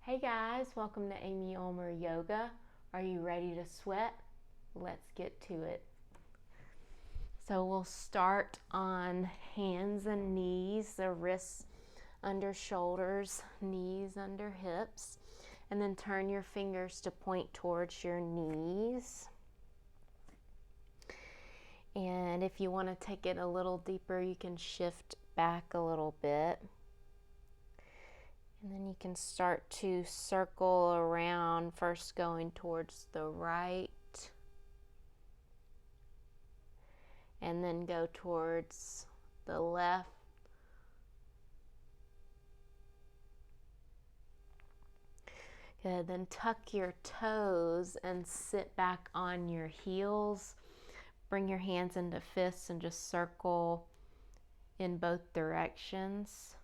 Hey guys, welcome to Amy Ulmer Yoga. Are you ready to sweat? Let's get to it. So we'll start on hands and knees, the wrists under shoulders, knees under hips, and then turn your fingers to point towards your knees. And if you want to take it a little deeper, you can shift back a little bit. And then you can start to circle around, first going towards the right, and then go towards the left. Good, then tuck your toes and sit back on your heels. Bring your hands into fists and just circle in both directions.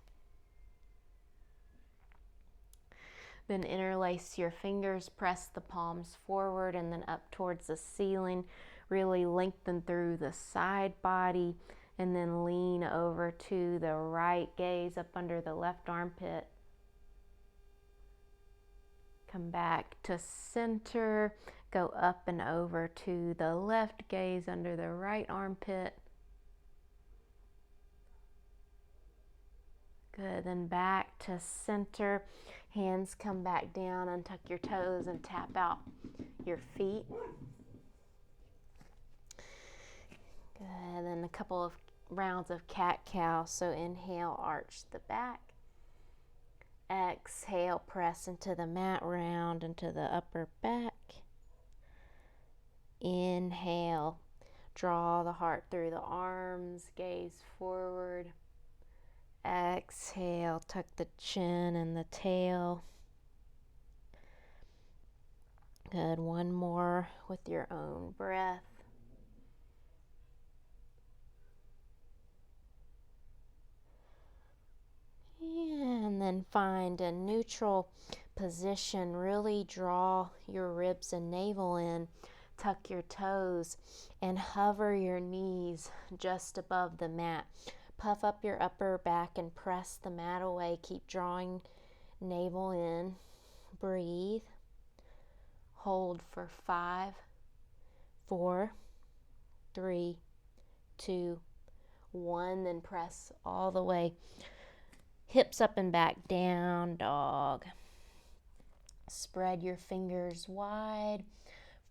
Then interlace your fingers, press the palms forward and then up towards the ceiling. Really lengthen through the side body and then lean over to the right, gaze up under the left armpit. Come back to center, go up and over to the left, gaze under the right armpit. Good, then back to center. Hands come back down, untuck your toes and tap out your feet. Good, then a couple of rounds of cat-cow. So inhale, arch the back. Exhale, press into the mat, round into the upper back. Inhale, draw the heart through the arms, gaze forward. Exhale, tuck the chin and the tail. Good, one more with your own breath. And then find a neutral position. Really draw your ribs and navel in. Tuck your toes and hover your knees just above the mat. Puff up your upper back and press the mat away. Keep drawing navel in. Breathe. Hold for 5, 4, 3, 2, 1. Then press all the way. Hips up and back, down dog. Spread your fingers wide.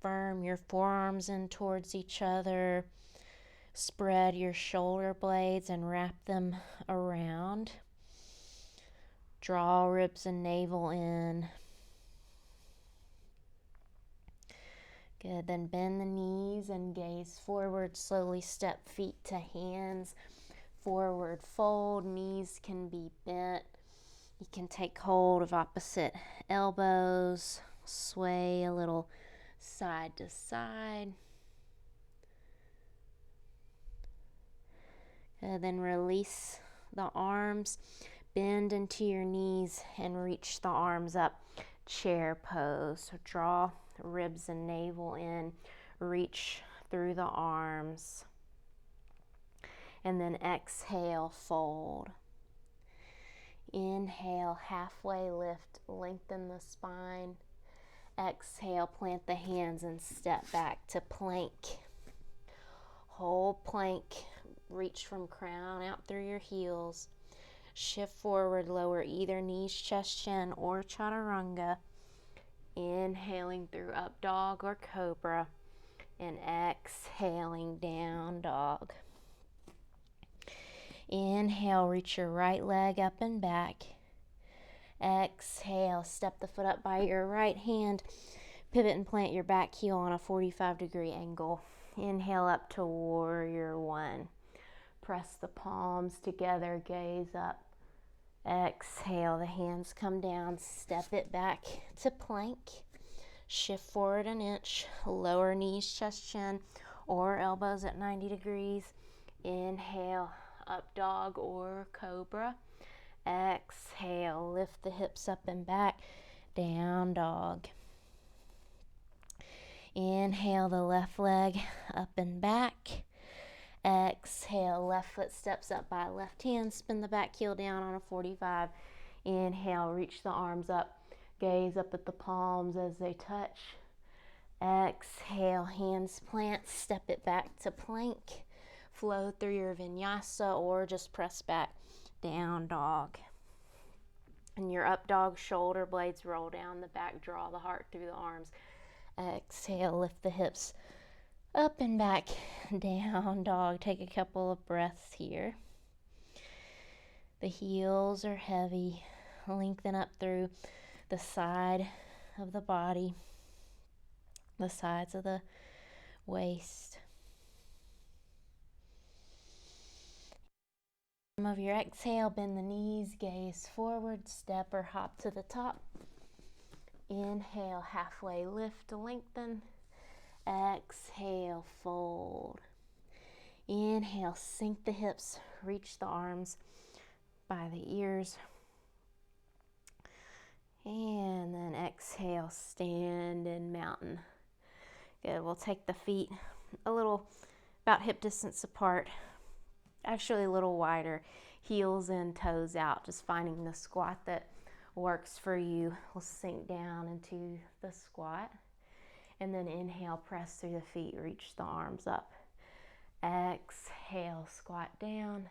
Firm your forearms in towards each other. Spread your shoulder blades and wrap them around. Draw ribs and navel in. Good, then bend the knees and gaze forward. Slowly step feet to hands. Forward fold, knees can be bent. You can take hold of opposite elbows. Sway a little side to side. Then release the arms, bend into your knees and reach the arms up. Chair pose. So draw ribs and navel in, reach through the arms. And then exhale, fold. Inhale, halfway lift, lengthen the spine. Exhale, plant the hands and step back to plank. Hold plank. Reach from crown out through your heels. Shift forward, lower either knees, chest, chin, or chaturanga. Inhaling through up dog or cobra. And exhaling down dog. Inhale, reach your right leg up and back. Exhale, step the foot up by your right hand. Pivot and plant your back heel on a 45-degree angle. Inhale up to warrior one. Press the palms together, gaze up. Exhale, the hands come down, step it back to plank. Shift forward an inch, lower knees, chest, chin, or elbows at 90 degrees. Inhale, up dog or cobra. Exhale, lift the hips up and back, down dog. Inhale, the left leg up and back. Exhale, left foot steps up by left hand, spin the back heel down on a 45. Inhale, reach the arms up Gaze up at the palms as they touch. Exhale, hands plant, step it back to plank. Flow through your vinyasa or just press back, down dog. And your up dog, shoulder blades roll down the back, draw the heart through the arms. Exhale, lift the hips up and back, down dog. Take a couple of breaths here. The heels are heavy. Lengthen up through the side of the body, the sides of the waist. Of your exhale, bend the knees, gaze forward, step or hop to the top. Inhale, halfway lift to lengthen. Exhale, fold. Inhale, sink the hips, reach the arms by the ears. And then exhale, stand in mountain. Good, we'll take the feet a little, about hip distance apart. Actually a little wider, heels in, toes out, just finding the squat that works for you. We'll sink down into the squat and then inhale, press through the feet, reach the arms up. Exhale, squat down.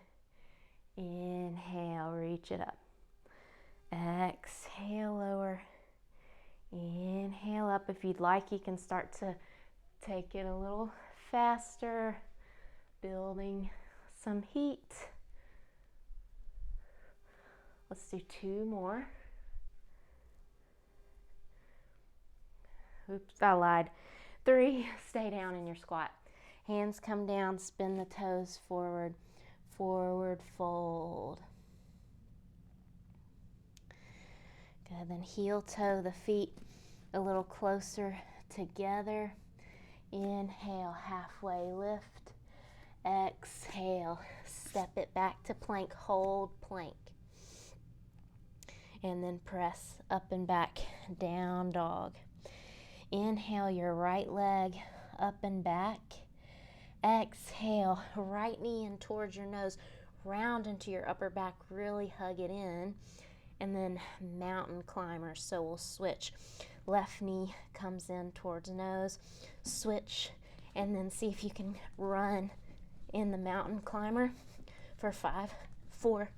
Inhale, reach it up. Exhale, lower. Inhale up. If you'd like, you can start to take it a little faster, building some heat. Let's do 2 more. Oops, I lied. 3, stay down in your squat. Hands come down, spin the toes forward, forward fold. Good, then heel toe the feet a little closer together. Inhale, halfway lift. Exhale, step it back to plank, hold plank. And then press up and back, down dog. Inhale your right leg up and back. Exhale, right knee in towards your nose, round into your upper back, really hug it in. And then mountain climber, so we'll switch. Left knee comes in towards nose, switch, and then see if you can run in the mountain climber for 5, 4,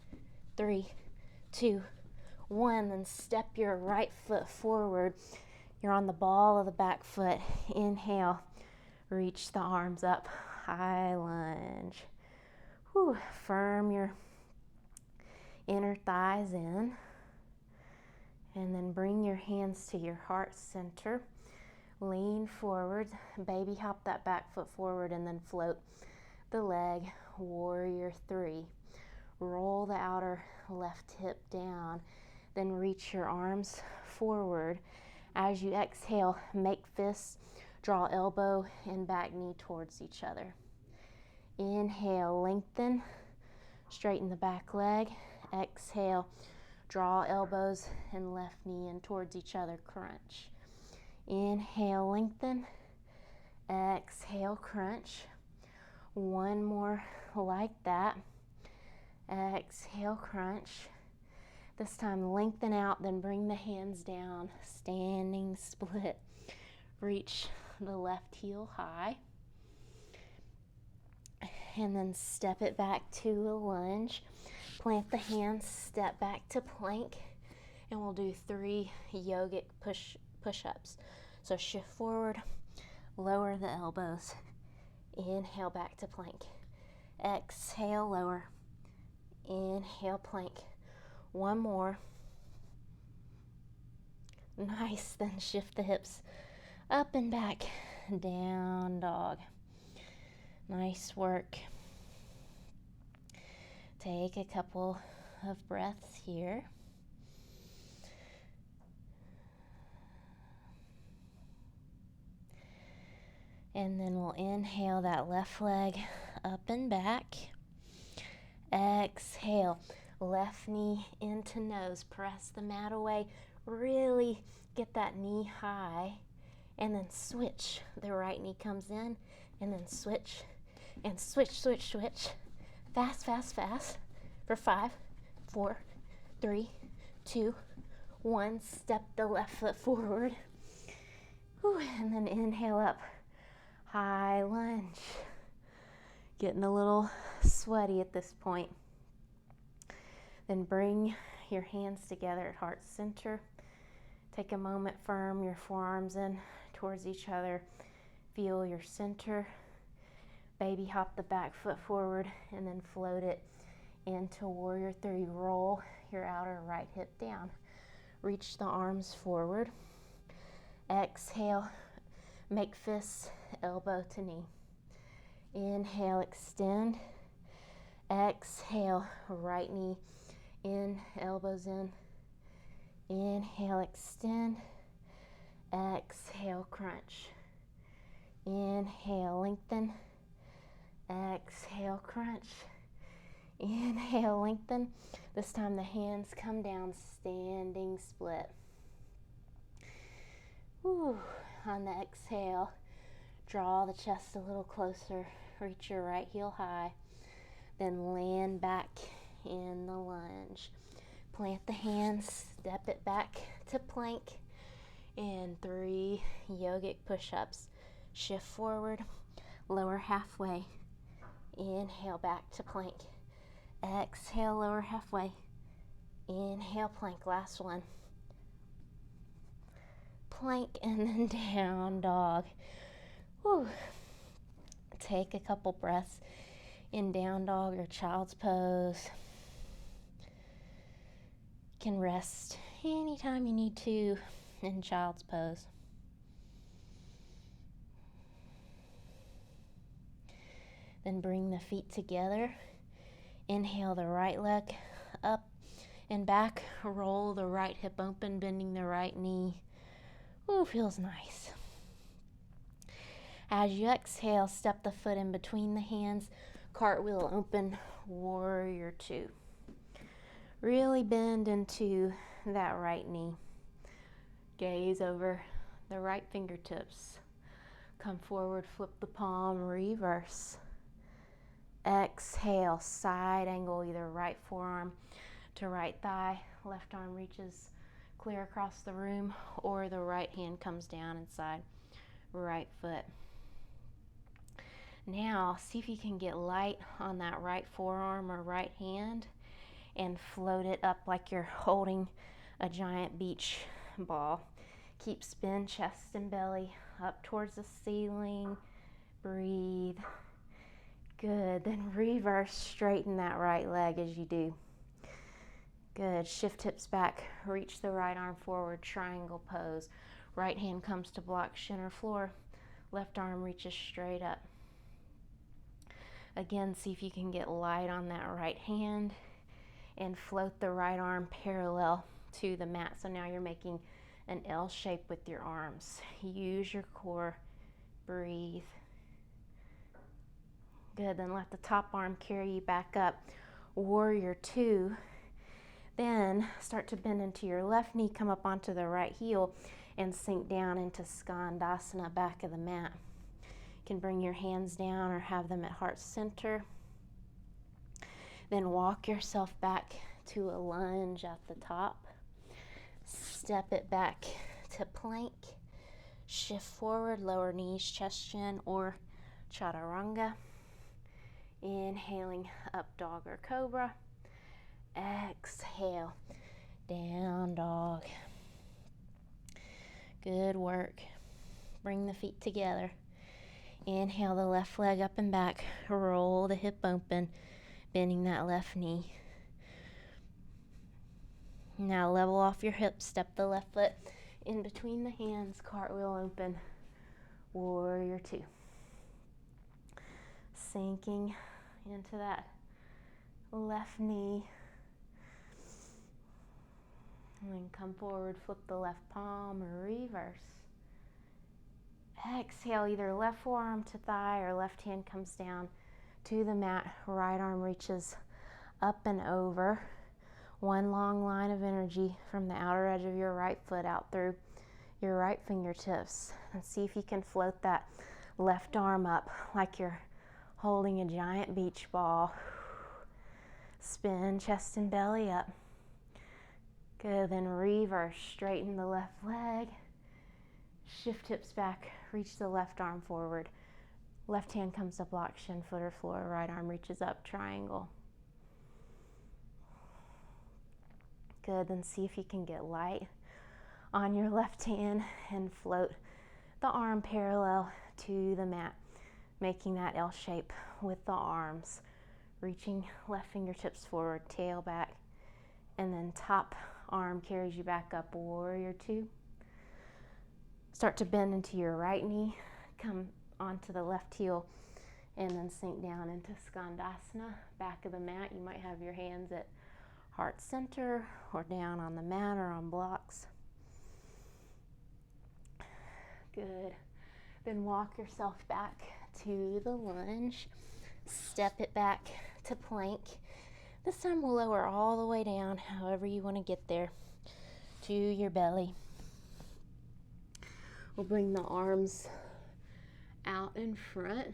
3, 2, 1. Then step your right foot forward. You're on the ball of the back foot. Inhale, reach the arms up, high lunge. Whew. Firm your inner thighs in. And then bring your hands to your heart center. Lean forward, baby hop that back foot forward and then float the leg, warrior 3. Roll the outer left hip down, then reach your arms forward. As you exhale, make fists, draw elbow and back knee towards each other. Inhale, lengthen, straighten the back leg. Exhale, draw elbows and left knee in towards each other, crunch. Inhale, lengthen. Exhale, crunch. 1 more like that. Exhale, crunch. This time lengthen out, then bring the hands down, standing split. Reach the left heel high. And then step it back to a lunge. Plant the hands, step back to plank. And we'll do 3 yogic push-ups. So shift forward, lower the elbows. Inhale, back to plank. Exhale, lower. Inhale, plank. 1 more. Nice, then shift the hips up and back, down dog. Nice work. Take a couple of breaths here. And then we'll inhale that left leg up and back. Exhale, left knee into nose. Press the mat away. Really get that knee high. And then switch. The right knee comes in. And then switch. And switch, switch, switch. Fast, fast, fast. For 5, 4, 3, 2, 1, step the left foot forward. Whew, and then inhale up, high lunge. Getting a little sweaty at this point. Then bring your hands together at heart center. Take a moment, firm your forearms in towards each other. Feel your center. Baby hop the back foot forward and then float it into warrior 3. Roll your outer right hip down. Reach the arms forward. Exhale, make fists elbow to knee. Inhale, extend. Exhale, right knee in, elbows in. Inhale, extend. Exhale, crunch. Inhale, lengthen. Exhale, crunch. Inhale, lengthen. This time the hands come down, standing split. Whew. On the exhale, draw the chest a little closer. Reach your right heel high. Then land back in the lunge. Plant the hands, step it back to plank. And 3 yogic push-ups. Shift forward, lower halfway. Inhale, back to plank. Exhale, lower halfway. Inhale, plank. Last one. Plank and then down dog. Whew. Take a couple breaths in down dog or child's pose. You can rest anytime you need to in child's pose. Then bring the feet together. Inhale the right leg up and back. Roll the right hip open, bending the right knee. Ooh, feels nice. As you exhale, step the foot in between the hands. Cartwheel open, warrior 2. Really bend into that right knee. Gaze over the right fingertips. Come forward, flip the palm, reverse. Exhale, side angle, either right forearm to right thigh, left arm reaches clear across the room, or the right hand comes down inside right foot. Now, see if you can get light on that right forearm or right hand and float it up like you're holding a giant beach ball. Keep spin, chest and belly up towards the ceiling. Breathe. Good. Then reverse, straighten that right leg as you do. Good. Shift hips back. Reach the right arm forward, triangle pose. Right hand comes to block shin or floor. Left arm reaches straight up. Again, see if you can get light on that right hand and float the right arm parallel to the mat. So now you're making an L shape with your arms. Use your core. Breathe. Good. Then let the top arm carry you back up. Warrior 2. Then start to bend into your left knee, come up onto the right heel, and sink down into Skandasana, back of the mat. You can bring your hands down or have them at heart center. Then walk yourself back to a lunge at the top. Step it back to plank. Shift forward, lower knees, chest, chin, or chaturanga. Inhaling up dog or cobra. Exhale, down dog. Good work. Bring the feet together. Inhale the left leg up and back. Roll the hip open, bending that left knee. Now level off your hips. Step the left foot in between the hands. Cartwheel open. Warrior 2. Sinking into that left knee. And then come forward, flip the left palm, reverse. Exhale, either left forearm to thigh or left hand comes down to the mat. Right arm reaches up and over. One long line of energy from the outer edge of your right foot out through your right fingertips. And see if you can float that left arm up like you're holding a giant beach ball. Spin chest and belly up. Good, then reverse, straighten the left leg, shift hips back, reach the left arm forward. Left hand comes to block shin, foot, or floor. Right arm reaches up, triangle. Good, then see if you can get light on your left hand and float the arm parallel to the mat, making that L shape with the arms. Reaching left fingertips forward, tail back, and then top arm carries you back up, warrior two. Start to bend into your right knee, come onto the left heel, and then sink down into Skandasana, back of the mat. You might have your hands at heart center or down on the mat or on blocks. Good. Then walk yourself back to the lunge. Step it back to plank. This time we'll lower all the way down, however you want to get there, to your belly. We'll bring the arms out in front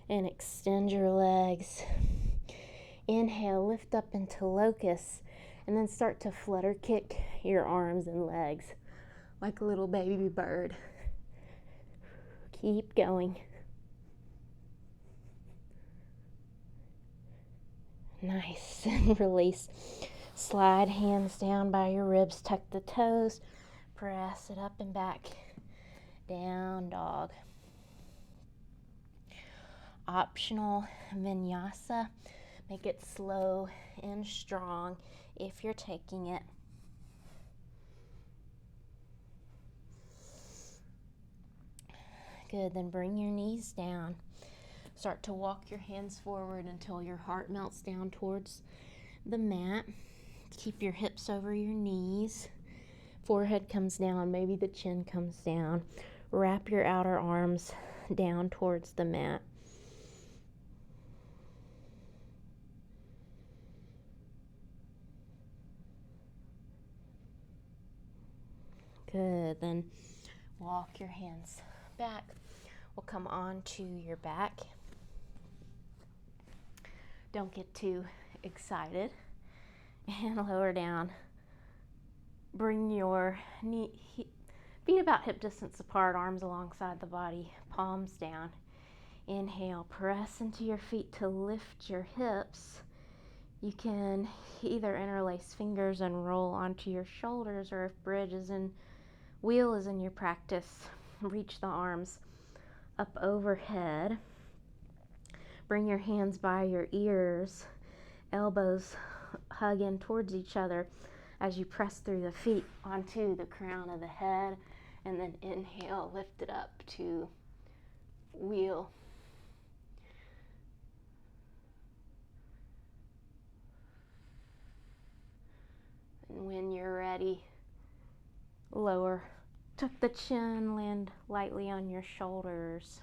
and extend your legs. Inhale, lift up into locust, and then start to flutter kick your arms and legs like a little baby bird. Keep going. Nice. And release. Slide hands down by your ribs, tuck the toes, press it up and back. Down dog. Optional vinyasa. Make it slow and strong if you're taking it. Good, then bring your knees down. Start to walk your hands forward until your heart melts down towards the mat. Keep your hips over your knees. Forehead comes down, maybe the chin comes down. Wrap your outer arms down towards the mat. Good, then walk your hands back. We'll come on to your back. Don't get too excited. And lower down. Bring your feet about hip distance apart, arms alongside the body, palms down. Inhale, press into your feet to lift your hips. You can either interlace fingers and roll onto your shoulders, or if wheel is in your practice, reach the arms up overhead. Bring your hands by your ears, elbows hug in towards each other as you press through the feet onto the crown of the head, and then inhale, lift it up to wheel. And when you're ready, lower, tuck the chin, land lightly on your shoulders.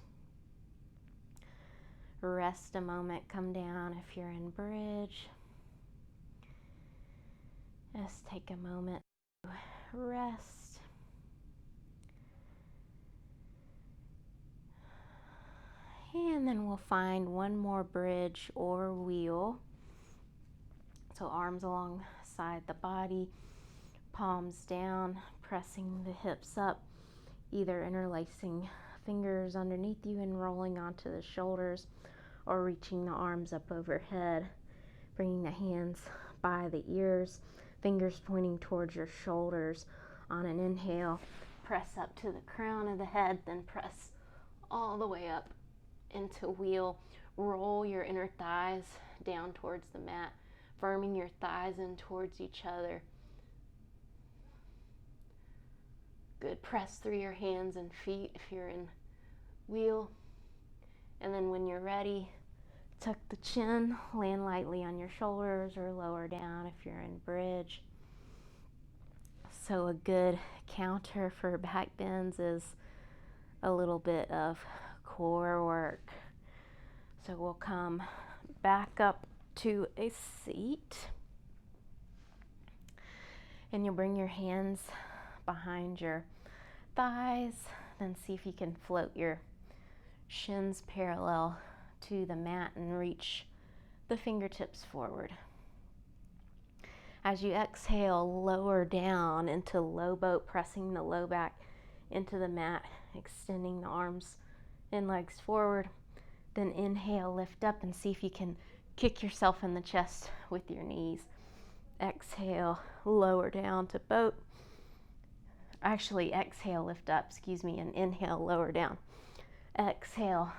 Rest a moment, come down if you're in bridge. Just take a moment to rest. And then we'll find one more bridge or wheel. So arms alongside the body, palms down, pressing the hips up, either interlacing fingers underneath you and rolling onto the shoulders, or reaching the arms up overhead, bringing the hands by the ears, fingers pointing towards your shoulders. On an inhale, press up to the crown of the head, then press all the way up into wheel. Roll your inner thighs down towards the mat, firming your thighs in towards each other. Good. Press through your hands and feet if you're in wheel. And then when you're ready, tuck the chin, land lightly on your shoulders, or lower down if you're in bridge. So a good counter for back bends is a little bit of core work. So we'll come back up to a seat, and you'll bring your hands behind your thighs, then see if you can float your shins parallel to the mat and reach the fingertips forward. As you exhale, lower down into low boat, pressing the low back into the mat, extending the arms and legs forward. Then inhale, lift up, and see if you can kick yourself in the chest with your knees. Exhale, lower down to boat. Actually, exhale, lift up, and inhale, lower down. Exhale,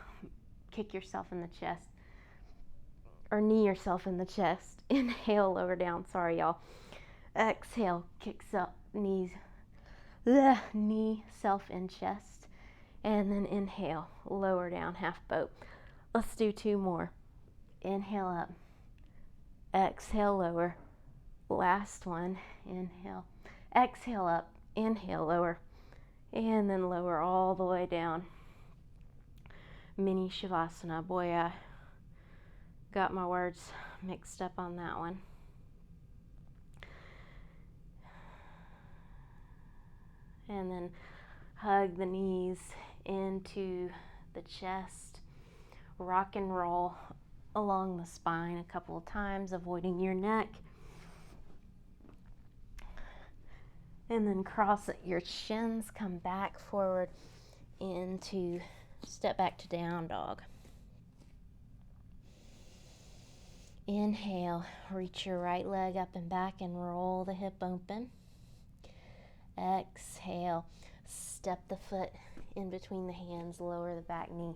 kick yourself in the chest, or knee yourself in the chest. Inhale, lower down. Sorry, y'all. Exhale, kicks up, knee self in chest. And then inhale, lower down, half boat. Let's do 2 more. Inhale up. Exhale, lower. Last one. Inhale. Exhale up. Inhale, lower. And then lower all the way down. Mini Shavasana. Boy, I got my words mixed up on that one. And then hug the knees into the chest. Rock and roll along the spine a couple of times, avoiding your neck. And then cross your shins, come back forward into step back to down dog. Inhale, reach your right leg up and back and roll the hip open. Exhale, step the foot in between the hands, lower the back knee,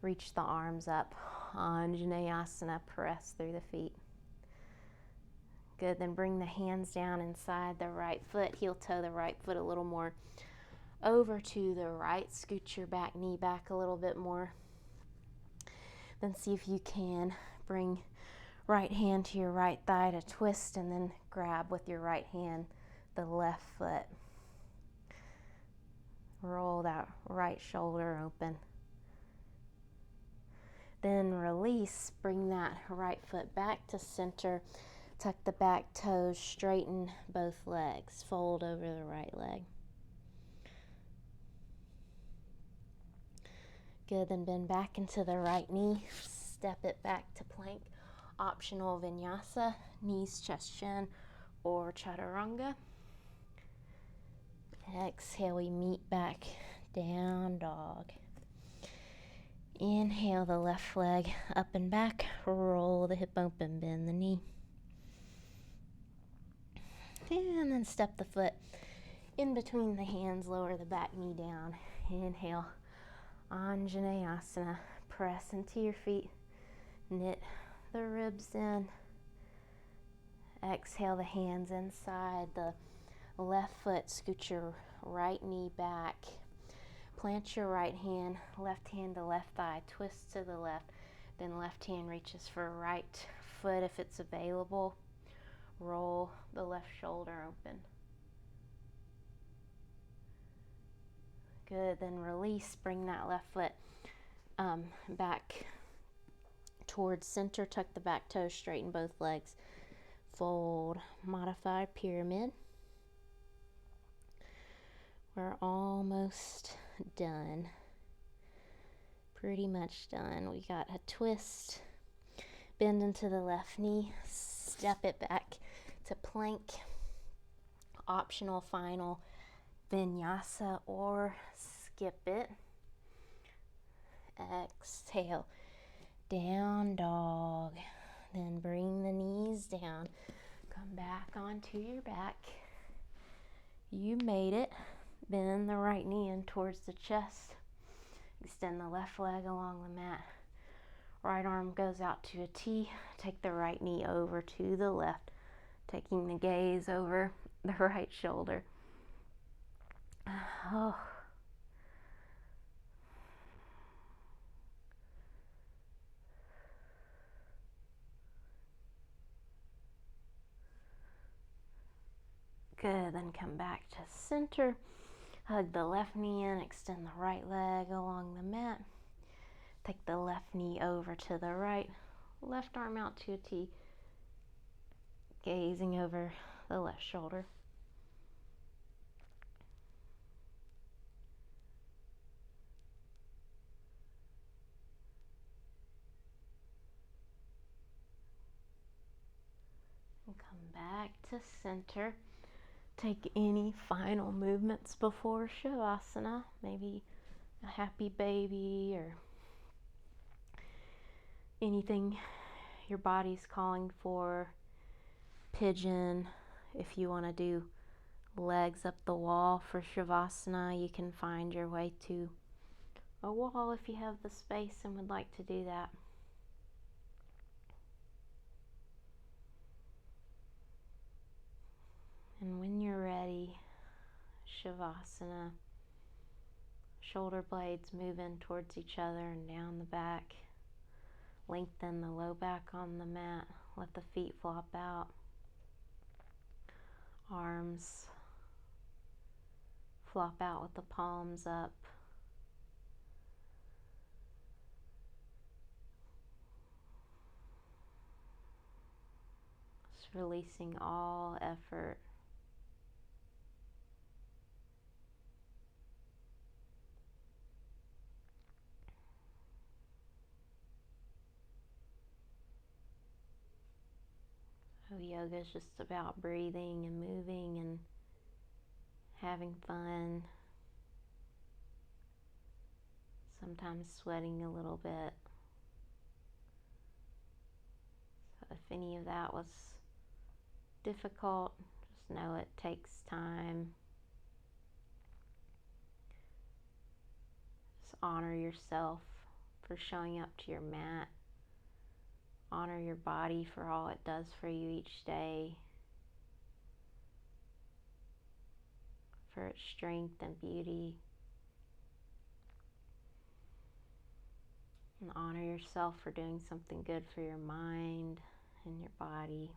reach the arms up. Anjaneyasana, press through the feet. Good, then bring the hands down inside the right foot, heel toe the right foot a little more over to the right. Scoot your back knee back a little bit more. Then see if you can bring right hand to your right thigh to twist, and then grab with your right hand the left foot. Roll that right shoulder open. Then release, bring that right foot back to center. Tuck the back toes, straighten both legs, fold over the right leg. Good, then bend back into the right knee, step it back to plank. Optional vinyasa, knees, chest, chin, or chaturanga. Exhale, we meet back, down dog. Inhale the left leg up and back, roll the hip open, bend the knee. And then step the foot in between the hands, lower the back knee down. Inhale, Anjaneyasana, press into your feet, knit the ribs in. Exhale the hands inside the left foot, scoot your right knee back. Plant your right hand to left thigh, twist to the left, then left hand reaches for right foot if it's available. Roll the left shoulder open. Good, then release, bring that left foot back towards center, tuck the back toes, straighten both legs. Fold, modified pyramid. We're almost done. Pretty much done. We got a twist, bend into the left knee, step it back to plank. Optional final vinyasa or skip it. Exhale, down dog. Then bring the knees down. Come back onto your back. You made it. Bend the right knee in towards the chest. Extend the left leg along the mat. Right arm goes out to a T. Take the right knee over to the left, taking the gaze over the right shoulder. Oh. Good, then come back to center. Hug the left knee in, extend the right leg along the mat. Take the left knee over to the right, left arm out to a T, gazing over the left shoulder. And come back to center. Take any final movements before Shavasana, maybe a happy baby or anything your body's calling for. Pigeon, if you want to do legs up the wall for Shavasana, you can find your way to a wall if you have the space and would like to do that. And when you're ready, Shavasana, shoulder blades move in towards each other and down the back. Lengthen the low back on the mat. Let the feet flop out. Arms flop out with the palms up. Just releasing all effort. So yoga is just about breathing and moving and having fun. Sometimes sweating a little bit. So if any of that was difficult, just know it takes time. Just honor yourself for showing up to your mat. Honor your body for all it does for you each day, for its strength and beauty. And honor yourself for doing something good for your mind and your body.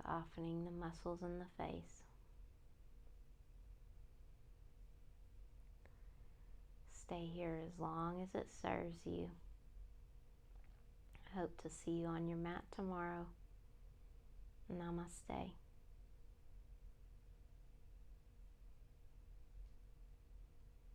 Softening the muscles in the face. Stay here as long as it serves you. I hope to see you on your mat tomorrow. Namaste.